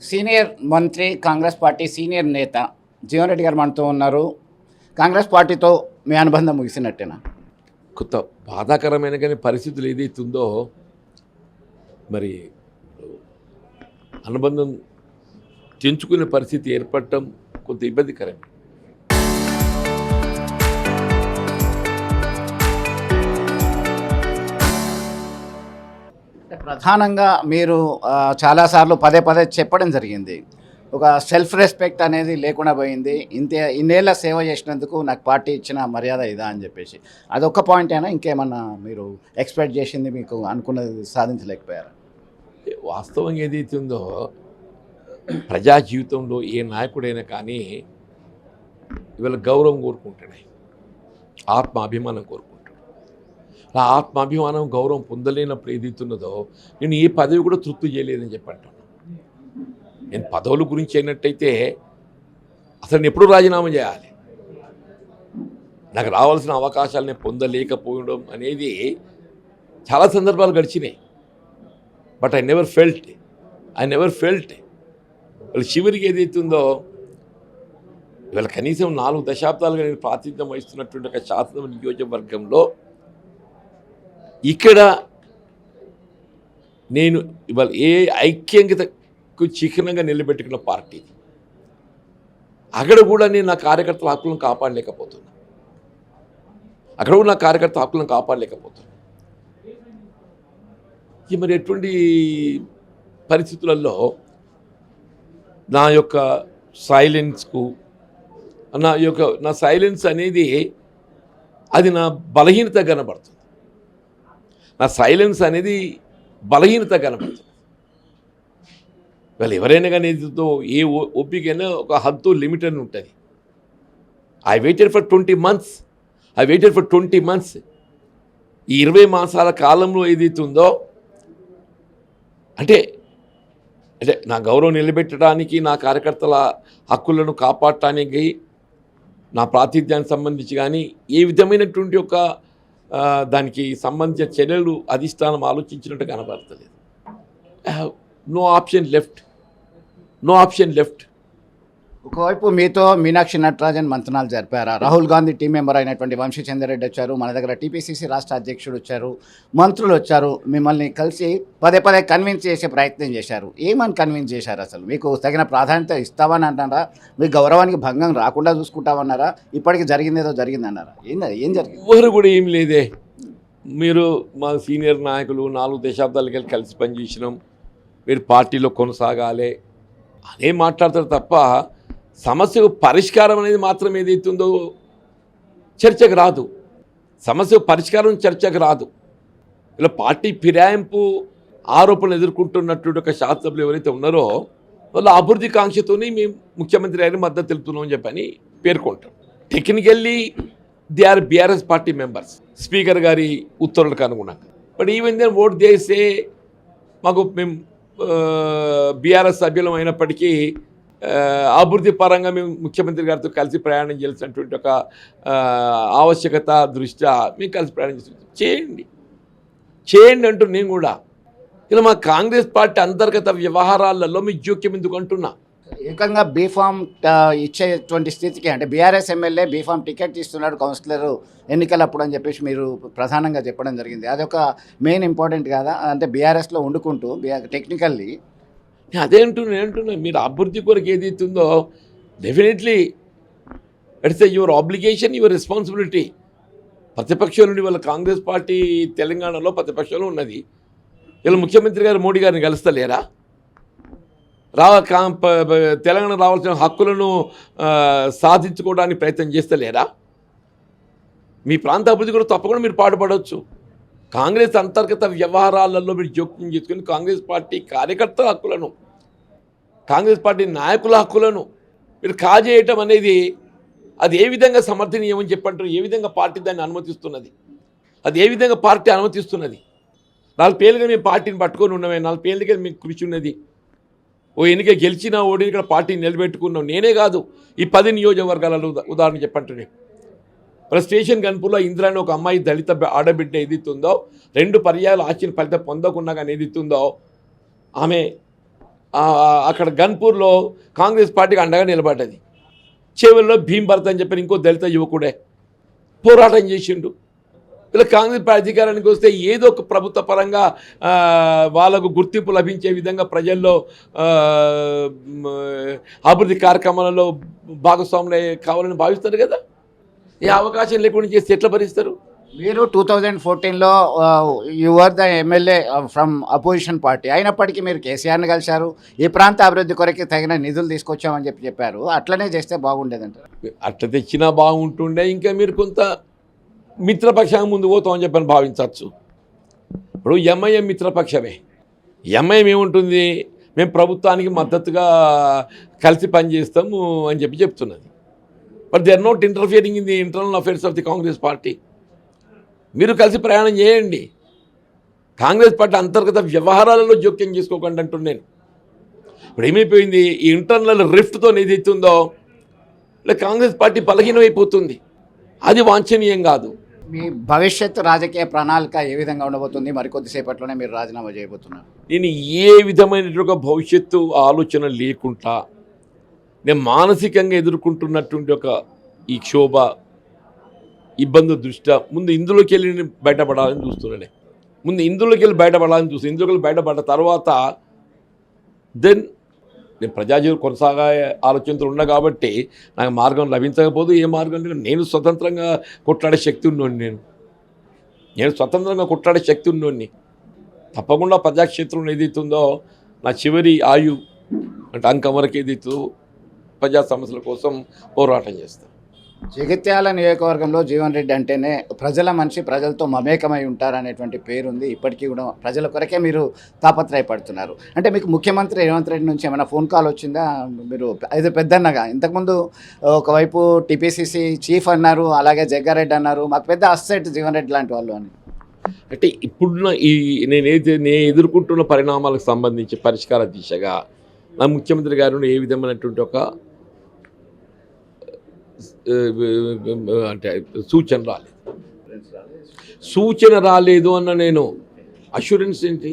Senior మంత్రి Congress party senior నేత జీవన్ రెడ్డి గారు మనతో ఉన్నారు. కాంగ్రెస్ పార్టీతో మీ అనుబంధం ముగిసినట్టేనా? కొత్త బాధాకరమైన కానీ పరిస్థితులు ఏదైతే ఉందో మరి అనుబంధం తెంచుకునే పరిస్థితి ఏర్పడటం కొంత ఇబ్బందికరం. ప్రధానంగా మీరు చాలాసార్లు పదే పదే చెప్పడం జరిగింది, ఒక సెల్ఫ్ రెస్పెక్ట్ అనేది లేకుండా పోయింది. ఇన్నేళ్ళ సేవ చేసినందుకు నాకు పార్టీ ఇచ్చిన మర్యాద ఇదా అని చెప్పేసి, అదొక్క పాయింట్ అయినా ఇంకేమన్నా మీరు ఎక్స్పెక్ట్ చేసింది మీకు అనుకున్నది సాధించలేకపోయారా? వాస్తవంగా ఏదైతే ఉందో ప్రజా జీవితంలో ఏ నాయకుడైనా కానీ ఇవాళ గౌరవం కోరుకుంటాడు, ఆత్మాభిమానం కోరుకుంటాడు. ఆ ఆత్మాభిమానం గౌరవం పొందలేనప్పుడు ఏదైతే ఉన్నదో నేను ఏ పదవి కూడా తృప్తి చేయలేదని చెప్పంటాను. నేను పదవుల గురించి అయినట్టయితే అసలు నేను ఎప్పుడు రాజీనామా చేయాలి, నాకు రావాల్సిన అవకాశాలు నేను పొందలేకపోవడం అనేది చాలా సందర్భాలు గడిచినాయి. బట్ ఐ నెవర్ ఫెల్ట్ వాళ్ళు చివరికి ఏదైతే ఉందో ఇవాళ కనీసం 4 దశాబ్దాలుగా నేను ప్రాతినిధ్యం వహిస్తున్నటువంటి ఒక శాసన నియోజకవర్గంలో ఇక్కడ నేను ఇవాళ ఏ ఐక్యంగతకు చిహ్నంగా నిలబెట్టుకున్న పార్టీ, అక్కడ కూడా నేను నా కార్యకర్తల హక్కులను కాపాడలేకపోతున్నా, మరి ఎటువంటి పరిస్థితులలో నా యొక్క సైలెన్స్కు నా సైలెన్స్ అనేది అది నా బలహీనత కనబడుతుంది. వాళ్ళు ఎవరైనా కానీ ఏ ఓపికైనా ఒక హద్దు లిమిట్ అని ఉంటుంది. I waited for 20 months. ఈ 20 మాసాల కాలంలో ఏదైతే ఉందో అంటే నా గౌరవం నిలబెట్టడానికి, నా కార్యకర్తల హక్కులను కాపాడటానికి, నా ప్రాతినిధ్యానికి సంబంధించి కానీ ఏ విధమైనటువంటి ఒక దానికి సంబంధించిన చర్యలు అధిష్టానం ఆలోచించినట్టు కనబడతలేదు. No option left. ఒకవైపు మీతో మీనాక్షి నటరాజన్ మంతనాలు జరిపారా? రాహుల్ గాంధీ టీం మెంబర్ అయినటువంటి వంశీ చంద్రరెడ్డి వచ్చారు, మన దగ్గర టీపీసీసీ రాష్ట్ర అధ్యక్షుడు వచ్చారు, మంత్రులు వచ్చారు, మిమ్మల్ని కలిసి పదే కన్విన్స్ చేసే ప్రయత్నం చేశారు. ఏమని కన్విన్స్ చేశారు? అసలు మీకు తగిన ప్రాధాన్యత ఇస్తామని అంటారా? మీ గౌరవానికి భంగం రాకుండా చూసుకుంటామన్నారా? ఇప్పటికి జరిగిందేదో జరిగిందన్నారా? ఏం జరిగింది? ఎవరు కూడా ఏం లేదే. మీరు మా సీనియర్ నాయకులు 4 దశాబ్దాలకి కలిసి పనిచేసినాం, మీరు పార్టీలో కొనసాగాలి అనే మాట్లాడతారు తప్ప సమస్యకు పరిష్కారం అనేది మాత్రం ఏదైతుందో చర్చకు రాదు. ఇలా పార్టీ ఫిరాయింపు ఆరోపణలు ఎదుర్కొంటున్నటువంటి ఒక శాసనసభ్యులు ఎవరైతే ఉన్నారో వాళ్ళు అభివృద్ధి కాంక్షతోనే మేము ముఖ్యమంత్రి అయిన మద్దతు తెలుపుతున్నామని చెప్పని పేర్కొంటాం. Technically they are BRS party members, speaker గారి ఉత్తర్వులకు అనుగుణంగా. బట్ ఈవెన్ దెన్ ఓట్ చేస్తే మేము బీఆర్ఎస్ సభ్యులం అయినప్పటికీ అభివృద్ధి పరంగా మేము ముఖ్యమంత్రి గారితో కలిసి ప్రయాణం చేయాల్సినటువంటి ఒక ఆవశ్యకత దృష్ట్యా మేము కలిసి ప్రయాణం చేయండి అంటూ నేను కూడా ఇలా మా కాంగ్రెస్ పార్టీ అంతర్గత వ్యవహారాలలో మీ జోక్యం ఎందుకు అంటున్నా. ఏకంగా బీఫామ్ ఇచ్చేటువంటి స్థితికి, అంటే బీఆర్ఎస్ ఎమ్మెల్యే బీఫామ్ టికెట్ ఇస్తున్నాడు కౌన్సిలర్ ఎన్నికలప్పుడు అని చెప్పేసి మీరు ప్రధానంగా చెప్పడం జరిగింది. అదొక మెయిన్ ఇంపార్టెంట్ కదా, అంటే బీఆర్ఎస్లో వండుకుంటూ టెక్నికల్లీ అదే నేను మీరు అభివృద్ధి కొరకు ఏదైతుందో definitely it's your obligation, your responsibility. ప్రతిపక్షం నుండి వాళ్ళ కాంగ్రెస్ పార్టీ తెలంగాణలో ప్రతిపక్షంలో ఉన్నది. ఇలా ముఖ్యమంత్రి గారు మోడీ గారిని కలుస్తలేరా? తెలంగాణ రావాల్సిన హక్కులను సాధించుకోవడానికి ప్రయత్నం చేస్తలేరా? మీ ప్రాంత అభివృద్ధి కూడా తప్పకుండా మీరు పాటుపడవచ్చు. కాంగ్రెస్ అంతర్గత వ్యవహారాలలో మీరు జోక్యం చేసుకుని కాంగ్రెస్ పార్టీ కార్యకర్తల హక్కులను, కాంగ్రెస్ పార్టీ నాయకుల హక్కులను మీరు కాజేయటం అనేది అది ఏ విధంగా సమర్థనీయమని చెప్పంటారు? ఏ విధంగా పార్టీ దాన్ని అనుమతిస్తున్నది? అది ఏ విధంగా పార్టీ అనుమతిస్తున్నది? 4 పేర్లుగా మేము పార్టీని పట్టుకొని ఉన్నామే, 4 పేర్లుగా మీకు కృషి ఉన్నది. ఓ ఎన్నిక గెలిచినా ఓడిని ఇక్కడ పార్టీని నిలబెట్టుకున్నాం. నేనే కాదు, ఈ 10 నియోజకవర్గాలలో ఉదాహరణ చెప్పంటున్నాను. మన స్టేషన్ గన్పూర్లో ఇంద్రాని ఒక అమ్మాయి దళిత ఆడబిడ్డ ఏదిస్తుందో 2 పర్యాయాలు ఆశించిన ఫలితం పొందకుండా కానీ ఏదిస్తుందో ఆమె అక్కడ గన్పూర్లో కాంగ్రెస్ పార్టీకి అండగా నిలబడ్డది. చెవుల్లో భీమ్ భరత్ అని చెప్పిన ఇంకో దళిత యువకుడే పోరాటం చేసిండు. ఇలా కాంగ్రెస్ పార్టీ అధికారానికి వస్తే ఏదో ఒక ప్రభుత్వ పరంగా వాళ్ళకు గుర్తింపు లభించే విధంగా ప్రజల్లో అభివృద్ధి కార్యక్రమాలలో భాగస్వాములు కావాలని భావిస్తారు కదా. ఏ అవకాశం లేకుండా చేస్తే ఎట్లా భరిస్తారు? మీరు 2014లో your the MLA from opposition party అయినప్పటికీ మీరు కేసీఆర్ని కలిశారు, ఈ ప్రాంత అభివృద్ధి కొరకు తగిన నిధులు తీసుకొచ్చామని చెప్పారు. అట్లనే చేస్తే బాగుండేదంట. అట్లా తెచ్చినా బాగుంటుండే. ఇంకా మీరు కొంత మిత్రపక్షంగా ముందు పోతామని చెప్పని భావించవచ్చు. ఇప్పుడు ఎంఐఎం మిత్రపక్షమే. ఎంఐఎం ఏముంటుంది, మేము ప్రభుత్వానికి మద్దతుగా కలిసి పనిచేస్తాము అని చెప్తున్నది. But they are not interfering in the internal affairs of the Congress party. మీరు కలిసి ప్రయాణం చేయండి. కాంగ్రెస్ పార్టీ అంతర్గత వ్యవహారాలలో జోక్యం చేసుకోకండి అంటున్నాను. ఇప్పుడు ఏమైపోయింది, ఈ ఇంటర్నల్ రిఫ్ట్తో ఏదైతుందో ఇలా కాంగ్రెస్ పార్టీ బలహీనమైపోతుంది. అది వాంఛనీయం కాదు. మీ భవిష్యత్ రాజకీయ ప్రణాళిక ఏ విధంగా ఉండబోతుంది? మరికొద్దిసేపట్లోనే మీరు రాజీనామా చేయబోతున్నారు. నేను ఏ విధమైనటువంటి భవిష్యత్తు ఆలోచన లేకుండా నేను మానసికంగా ఎదుర్కొంటున్నటువంటి ఈ క్షోభ ఇబ్బందుల దృష్ట్యా ముందు ఇందులోకి వెళ్ళి నేను బయటపడాలని చూస్తున్నానే. ఇందులోకి వెళ్ళి బయటపడ్డ తర్వాత దెన్ నేను ప్రజాజీవులు కొనసాగే ఆలోచనలు ఉన్నా కాబట్టి నాకు మార్గం లభించకపోదు. ఏ మార్గం లేదు. నేను స్వతంత్రంగా కొట్లాడే శక్తి ఉన్నోడిని. నేను స్వతంత్రంగా కొట్లాడే శక్తి ఉన్నోడిని. తప్పకుండా ప్రజాక్షేత్రంలో ఏదైతుందో నా చివరి ఆయు అంటే అంకం వరకు ఏదైతుందో ప్రజా సమస్యల కోసం పోరాటం చేస్తాను. జగిత్యాల నియోజకవర్గంలో జీవన్ రెడ్డి అంటేనే ప్రజల మనిషి, ప్రజలతో మమేకమై ఉంటారనేటువంటి పేరుంది. ఇప్పటికీ కూడా ప్రజల కొరకే మీరు తాపత్రయపడుతున్నారు. అంటే మీకు ముఖ్యమంత్రి రేవంత్ రెడ్డి నుంచి ఏమైనా ఫోన్ కాల్ వచ్చిందా? మీరు అయితే పెద్దన్నగా ఇంతకుముందు ఒకవైపు టీపీసీసీ చీఫ్ అన్నారు, అలాగే జగ్గారెడ్డి అన్నారు, మాకు పెద్ద అస్సెట్ జీవన్ రెడ్డి లాంటి వాళ్ళు అని. అంటే ఇప్పుడున్న నేను ఎదుర్కొంటున్న పరిణామాలకు సంబంధించి పరిష్కార దిశగా నా ముఖ్యమంత్రి గారు ఏ విధమైనటువంటి అంటే సూచన రాలేదు అన్న నేను. అష్యూరెన్స్ ఏంటి?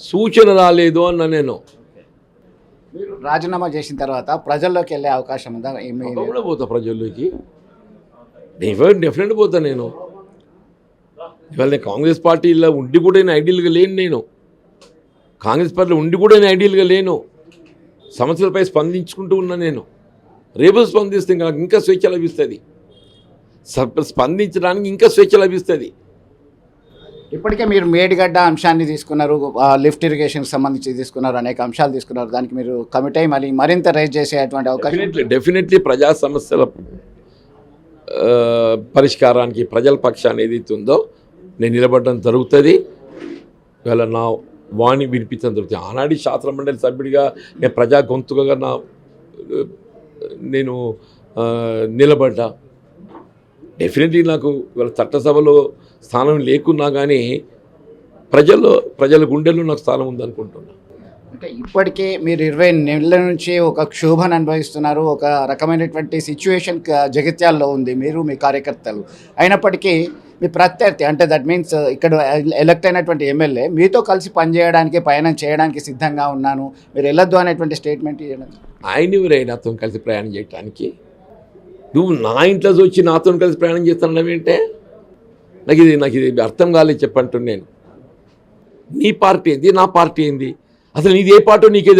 సూచన రాలేదు అన్న నేను. మీరు రాజీనామా చేసిన తర్వాత ప్రజల్లోకి వెళ్ళే అవకాశం ఉందా? తప్పకుండా పోతా ప్రజల్లోకి, డెఫినెట్ పోతా. నేను ఇవాళ నేను కాంగ్రెస్ పార్టీలో ఉండి కూడా నేను ఐడియల్గా లేను. నేను కాంగ్రెస్ పార్టీలో ఉండి కూడా నేను ఐడియల్గా లేను. సమస్యలపై స్పందించుకుంటూ ఉన్నా. నేను రేపు స్పందిస్తే నాకు ఇంకా స్వేచ్ఛ లభిస్తుంది. స్పందించడానికి ఇంకా స్వేచ్ఛ లభిస్తుంది. ఇప్పటికే మీరు మేడిగడ్డ అంశాన్ని తీసుకున్నారు, లిఫ్ట్ ఇరిగేషన్కి సంబంధించి తీసుకున్నారు, అనేక అంశాలు తీసుకున్నారు. దానికి మీరు కమిట్ అయ్యి మరింత రైజ్ చేసేటువంటి అవకాశం. డెఫినెట్లీ ప్రజా సమస్యల పరిష్కారానికి ప్రజల పక్షాన్ని ఏదైతే ఉందో నేను నిలబడడం జరుగుతుంది. ఇవాళ నా వాణి వినిపించడం జరుగుతుంది. ఆనాటి శాసన మండలి సభ్యుడిగా నేను ప్రజా గొంతుగా నేను నిలబడ్డా. డెఫినెట్లీ నాకు ఇవాళ చట్టసభలో స్థానం లేకున్నా కానీ ప్రజల గుండెల్లో నాకు స్థానం ఉందనుకుంటున్నా. అంటే ఇప్పటికే మీరు 20 నెలల నుంచి ఒక క్షోభను అనుభవిస్తున్నారు. ఒక రకమైనటువంటి సిచ్యువేషన్ జగిత్యాల్లో ఉంది మీరు, మీ కార్యకర్తలు. అయినప్పటికీ మీ ప్రత్యర్థి అంటే దట్ మీన్స్ ఇక్కడ ఎలక్ట్ అయినటువంటి ఎమ్మెల్యే మీతో కలిసి పనిచేయడానికి, ప్రయాణం చేయడానికి సిద్ధంగా ఉన్నాను, మీరు వెళ్ళొద్దు అనేటువంటి స్టేట్మెంట్ ఇవ్వడం. ఆయన ఎవరైనా నాతో కలిసి ప్రయాణం చేయడానికి? నువ్వు నా ఇంట్లో వచ్చి నాతో కలిసి ప్రయాణం చేస్తానంటే నాకు ఇది అర్థం కాలేదు చెప్పంటున్నాను. నేను నీ పార్టీ ఏంది, నా పార్టీ ఏంది, అసలు నీది ఏ పార్టీ నీకే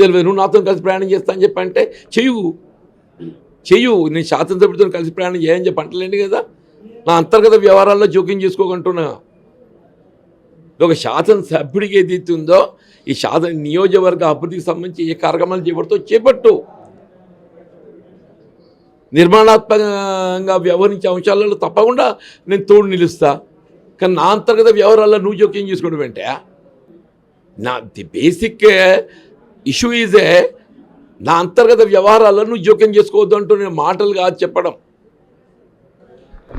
తెలియదు, నువ్వు నాతో కలిసి ప్రయాణం చేస్తా అని చెప్పంటే చెయ్యు. నేను శాసనసభ్యుడితో కలిసి ప్రయాణం చేయని చెప్పి అంటలేండి కదా. నా అంతర్గత వ్యవహారాల్లో జోక్యం చేసుకోకంటున్నా. ఒక శాసనసభ్యుడికి ఏదైతే ఉందో ఈ నియోజకవర్గ అభివృద్ధికి సంబంధించి ఏ కార్యక్రమాలు చేపట్టు. నిర్మాణాత్మకంగా వ్యవహరించే అంశాలలో తప్పకుండా నేను తోడు నిలుస్తా. కానీ నా అంతర్గత వ్యవహారాల్లో నువ్వు జోక్యం చేసుకోవడం అంటే ది బేసిక్ ఇష్యూ ఈజే నా అంతర్గత వ్యవహారాల్లో నువ్వు జోక్యం చేసుకోవద్దు అంటూ నేను మాటలు కాదు చెప్పడం.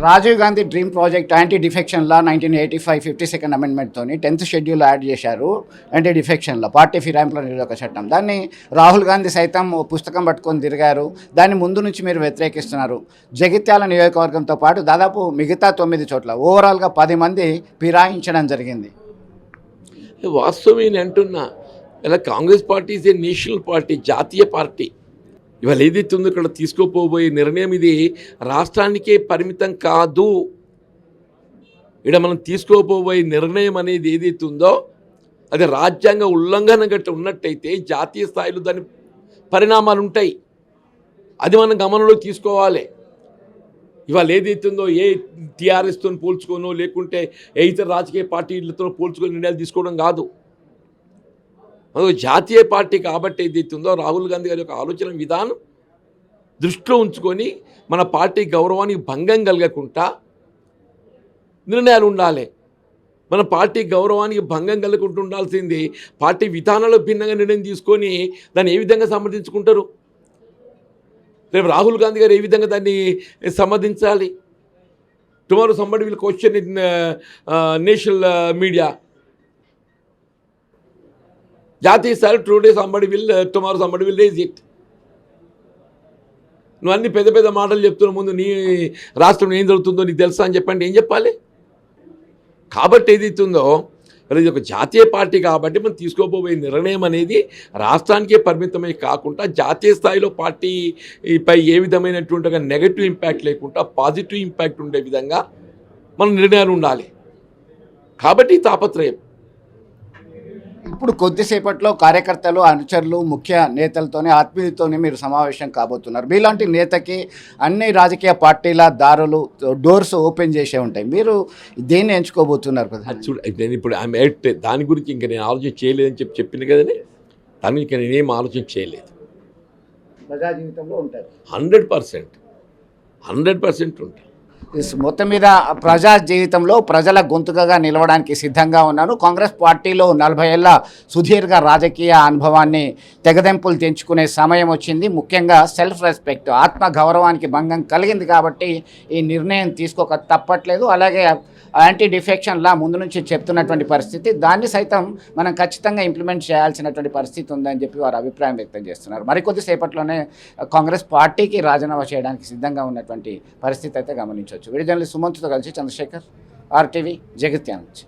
Rajiv Gandhi dream project anti defection law 1985 52nd అమెండ్మెంట్తో 10th షెడ్యూల్ యాడ్ చేశారు. యాంటీ డిఫెక్షన్ లా, పార్టీ ఫిరాయింపుల నిరోధక చట్టం. దాన్ని రాహుల్ గాంధీ సైతం పుస్తకం పట్టుకొని తిరిగారు. దాన్ని ముందు నుంచి మీరు వ్యతిరేకిస్తున్నారు. జగిత్యాల నియోజకవర్గంతో పాటు దాదాపు మిగతా 9 చోట్ల ఓవరాల్గా 10 మంది ఫిరాయించడం జరిగింది. వాస్తవం నేను అంటున్నా, ఇలా Congress party is a national party, జాతీయ పార్టీ. ఇవాళ ఏదైతే ఉందో ఇక్కడ తీసుకోపోబోయే నిర్ణయం ఇది రాష్ట్రానికే పరిమితం కాదు. ఇక్కడ మనం తీసుకోపోబోయే నిర్ణయం అనేది ఏదైతే ఉందో అది రాజ్యాంగ ఉల్లంఘన గట్ట ఉన్నట్టయితే జాతీయ స్థాయిలో దాని పరిణామాలు ఉంటాయి. అది మనం గమనంలో తీసుకోవాలి. ఇవాళ ఏదైతే ఉందో ఏ టీఆర్ఎస్తో పోల్చుకోనో లేకుంటే ఏ ఇతర రాజకీయ పార్టీలతో పోల్చుకొని నిర్ణయాలు తీసుకోవడం కాదు. అది జాతీయ పార్టీ కాబట్టి ఏదైతే ఉందో రాహుల్ గాంధీ గారి యొక్క ఆలోచన విధానం దృష్టిలో ఉంచుకొని మన పార్టీ గౌరవానికి భంగం కలగకుండా నిర్ణయాలు ఉండాలి. మన పార్టీ గౌరవానికి భంగం కలగకుండా ఉండాల్సింది పార్టీ విధానాల్లో భిన్నంగా నిర్ణయం తీసుకొని దాన్ని ఏ విధంగా సమర్థించుకుంటారు? రేపు రాహుల్ గాంధీ గారు ఏ విధంగా దాన్ని సమర్థించాలి? Tomorrow somebody will question in national media. జాతీయ స్థాయిలో today somebody will, tomorrow somebody will raise it. నువ్వు అన్ని పెద్ద పెద్ద మాటలు చెప్తున్న ముందు నీ రాష్ట్రంలో ఏం జరుగుతుందో నీకు తెలుసా అని చెప్పండి, ఏం చెప్పాలి? కాబట్టి ఏదైతుందో ఇది ఒక జాతీయ పార్టీ కాబట్టి మనం తీసుకోబోయే నిర్ణయం అనేది రాష్ట్రానికే పరిమితమై కాకుండా జాతీయ స్థాయిలో పార్టీపై ఏ విధమైనటువంటి ఒక నెగటివ్ ఇంపాక్ట్ లేకుండా పాజిటివ్ ఇంపాక్ట్ ఉండే విధంగా మన నిర్ణయాలు ఉండాలి. కాబట్టి తాపత్రయం. ఇప్పుడు కొద్దిసేపట్లో కార్యకర్తలు, అనుచరులు, ముఖ్య నేతలతోనే, ఆత్మీయులతోనే మీరు సమావేశం కాబోతున్నారు. మీలాంటి నేతకి అన్ని రాజకీయ పార్టీల దారులు, డోర్స్ ఓపెన్ చేసే ఉంటాయి. మీరు దేన్ని ఎంచుకోబోతున్నారు కదా? చూడ, నేను ఇప్పుడు దాని గురించి ఇంకా నేను ఆలోచన చేయలేదని చెప్పిన కదండి. దాని గురించి ఇంకా నేనేం ఆలోచన చేయలేదు. ప్రజా జీవితంలో ఉంటారు 100% ఉంటాయి. మొత్తం మీద ప్రజా జీవితంలో ప్రజల గొంతుకగా నిలవడానికి సిద్ధంగా ఉన్నాను. కాంగ్రెస్ పార్టీలో 40 ఏళ్ల సుదీర్ఘ రాజకీయ అనుభవాన్ని తెగదెంపులు తెంచుకునే సమయం వచ్చింది. ముఖ్యంగా సెల్ఫ్ రెస్పెక్ట్, ఆత్మ గౌరవానికి భంగం కలిగింది కాబట్టి ఈ నిర్ణయం తీసుకోక తప్పట్లేదు. అలాగే యాంటీ డిఫెక్షన్ లా ముందు నుంచి చెప్తున్నటువంటి పరిస్థితి, దాన్ని సైతం మనం ఖచ్చితంగా ఇంప్లిమెంట్ చేయాల్సినటువంటి పరిస్థితి ఉందని చెప్పి వారు అభిప్రాయం వ్యక్తం చేస్తున్నారు. మరికొద్ది సేపట్లోనే కాంగ్రెస్ పార్టీకి రాజీనామా చేయడానికి సిద్ధంగా ఉన్నటువంటి పరిస్థితి అయితే గమనించవచ్చు. విడుదల సుమంత్తో కలిసి చంద్రశేఖర్, RTV, జగిత్యాల నుంచి.